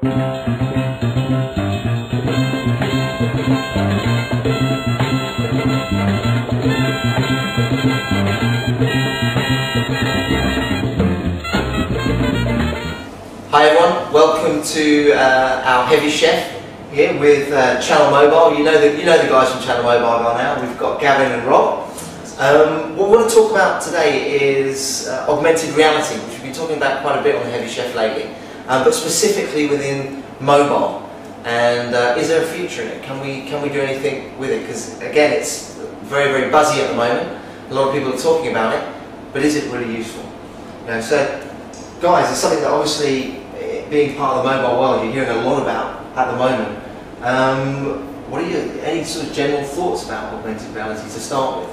Hi everyone, welcome to our heavy chef here with Channel Mobile. You know the guys from Channel Mobile by now. We've got Gavin and Rob. What we want to talk about today is augmented reality, which we've been talking about quite a bit on the heavy chef lately, but specifically within mobile. And is there a future in it? Can we do anything with it? Because again, it's very, very buzzy at the moment. A lot of people are talking about it, but is it really useful? So guys, it's something that obviously, being part of the mobile world, you're hearing a lot about at the moment. What are any sort of general thoughts about augmented reality to start with?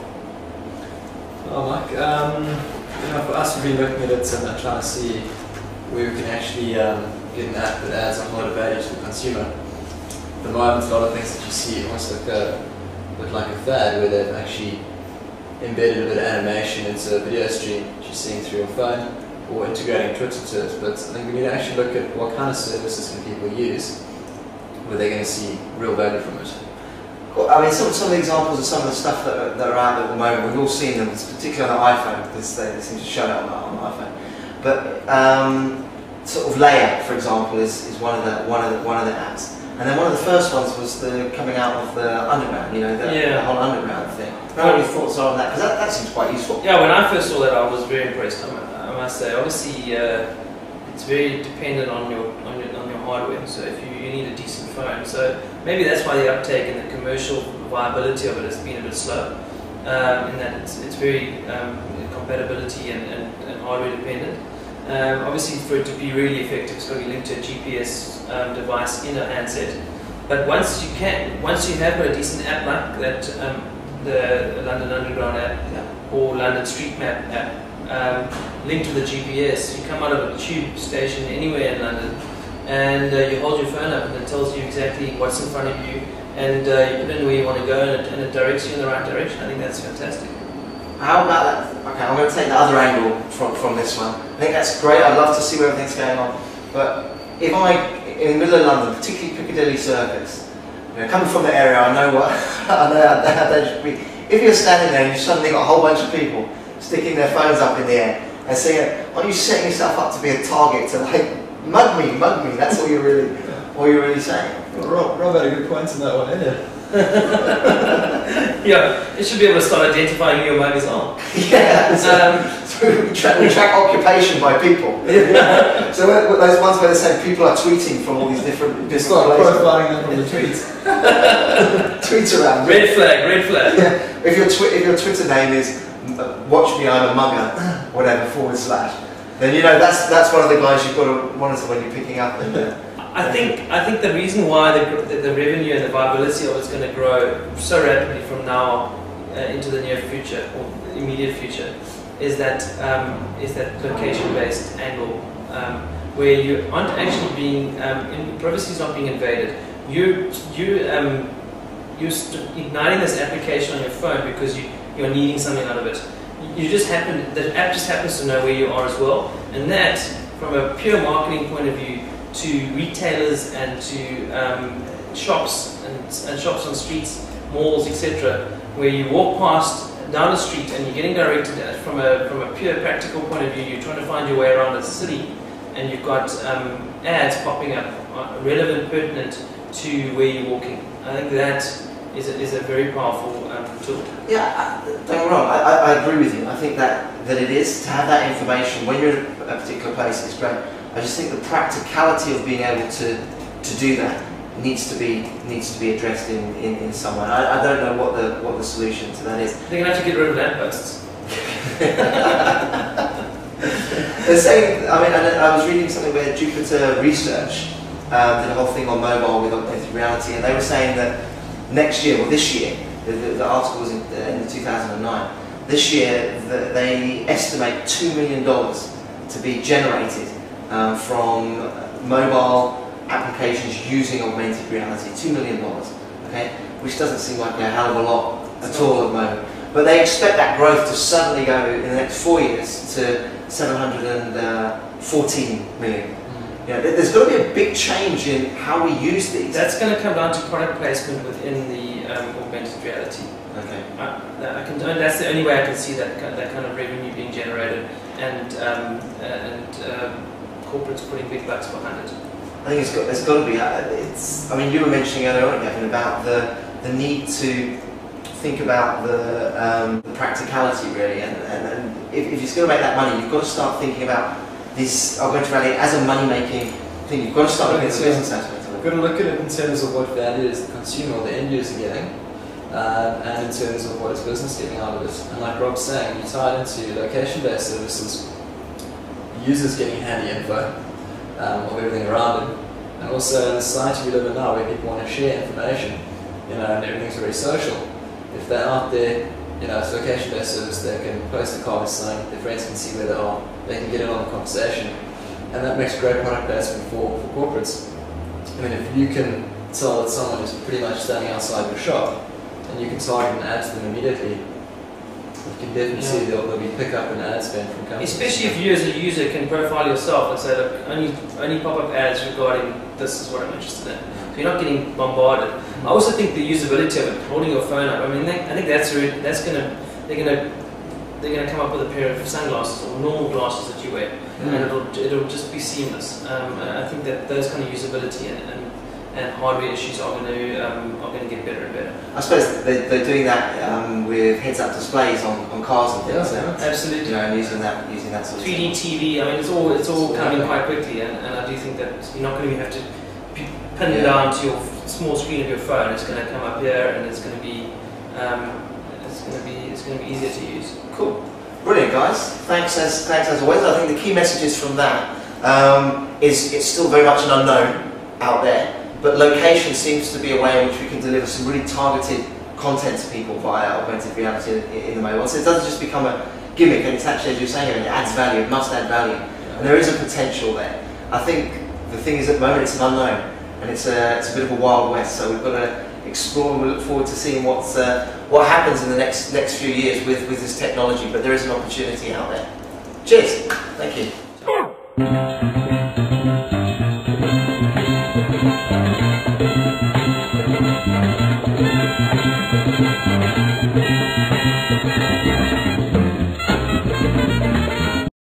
Well, Mike, for us, we've been looking at it and trying to see where we can actually get an app that adds a lot of value to the consumer. At the moment, a lot of things that you see almost look like a fad, where they've actually embedded a bit of animation into a video stream that you're seeing through your phone, or integrating Twitter to it. But I think we need to actually look at what kind of services can people use where they're going to see real value from it. Well, I mean, some of the examples of some of the stuff that are out there at the moment, we've all seen them, particularly on the iPhone, because they seem to show it on the iPhone. But sort of layout, for example, is one of the apps. And then one of the first ones was the coming out of the underground, the whole underground thing. What are your thoughts on that? Because that seems quite useful. Yeah, when I first saw that, I was very impressed. I must say, obviously, it's very dependent on your hardware. So if you need a decent phone, so maybe that's why the uptake and the commercial viability of it has been a bit slow. In that it's very compatibility and hardware dependent. Obviously, for it to be really effective, it's got to be linked to a GPS device in a handset. But once you have got a decent app like that, the London Underground app or London Street Map app, linked to the GPS, you come out of a tube station anywhere in London, and you hold your phone up and it tells you exactly what's in front of you, and you put in where you want to go, and it directs you in the right direction. I think that's fantastic. How about that? Okay, I'm going to take the other angle from this one. I think that's great. I'd love to see where everything's going on. But if in the middle of London, particularly Piccadilly Circus, coming from the area, I know how that should be. If you're standing there and you suddenly got a whole bunch of people sticking their phones up in the air and saying, "Aren't you setting yourself up to be a target to mug me? That's all you're really saying." Well, Rob had a good point in that one, isn't it? Yeah, it should be able to start identifying who your muggers are. Yeah, so we track occupation by people. Yeah. So those ones where they're saying people are tweeting from all these different places. Start profiling them from the tweets. Tweets around. Red flag. Yeah. If your Twitter name is "Watch Me, I'm a Mugger," whatever / then that's one of the guys you've got to monitor when you're picking up. And I think the reason why the revenue and the viability of it's going to grow so rapidly from now into the near future or immediate future is that location-based angle, where you aren't actually being privacy is not being invaded. You're igniting this application on your phone because you're needing something out of it. The app just happens to know where you are as well, and that, from a pure marketing point of view, to retailers and to shops and shops on streets, malls, etc., where you walk past down the street and you're getting directed from a pure practical point of view. You're trying to find your way around the city, and you've got ads popping up, relevant, pertinent to where you're walking. I think that is a very powerful tool. Yeah, don't get me wrong, I agree with you. I think that it is, to have that information when you're in a particular place is great. I just think the practicality of being able to do that needs to be addressed in some way. I don't know what the solution to that is. They're going to have to get rid of lampposts. They're saying, I was reading something where Jupiter Research did a whole thing on mobile with augmented reality, and they were saying that this year, the article was in 2009, this year they estimate $2 million to be generated from mobile applications using augmented reality. $2 million, okay, which doesn't seem like a hell of a lot at all at the moment. But they expect that growth to suddenly go in the next 4 years to 714 million. There's got to be a big change in how we use these. That's going to come down to product placement within the augmented reality. Okay. That's the only way I can see that kind of revenue being generated, and corporates putting big bucks behind it. I think there's got to be. I mean, you were mentioning earlier on, Gavin, about the need to think about the practicality, really, and if you're going to make that money, you've got to start thinking about this augmented reality as a money-making thing. You've got to start looking at the business aspect of it. You've got to look at it in terms of what value is the consumer or the end user getting, and in terms of what is business getting out of it. And like Rob's saying, you tie it into location-based services, users getting handy info of everything around them, and also in the society we live in now, where people want to share information, and everything's very social. If they're out there, it's a location-based service, they can post a car sign, their friends can see where they are, they can get in on the conversation, and that makes great product placement for corporates. I mean, if you can tell that someone is pretty much standing outside your shop, and you can target an ad to them immediately, you can definitely see there'll be pickup and ad spend from companies. Especially if you as a user can profile yourself and say, look, only pop-up ads regarding this is what I'm interested in. So you're not getting bombarded. I also think the usability of it, holding your phone up. I mean, I think they're gonna come up with a pair of sunglasses or normal glasses that you wear, and it'll just be seamless. I think that those kind of usability and hardware issues are going to get better and better. I suppose they're doing that with heads-up displays on cars and things. Absolutely. And using that sort of 3D TV. I mean, it's all coming quite quickly, and I do think that you're not going to have to pin it down to your small screen of your phone. It's going to come up here, and it's going to be easier to use. Cool. Brilliant, guys. Thanks as always. I think the key messages from that is it's still very much an unknown out there, but location seems to be a way in which we can deliver some really targeted content to people via augmented reality in the mobile. So it doesn't just become a gimmick, and it's actually, as you're saying, it adds value, it must add value, and there is a potential there. I think the thing is, at the moment, it's an unknown, and it's a bit of a wild west, so we've got to explore, and we look forward to seeing what happens in the next few years with this technology, but there is an opportunity out there. Cheers. Thank you.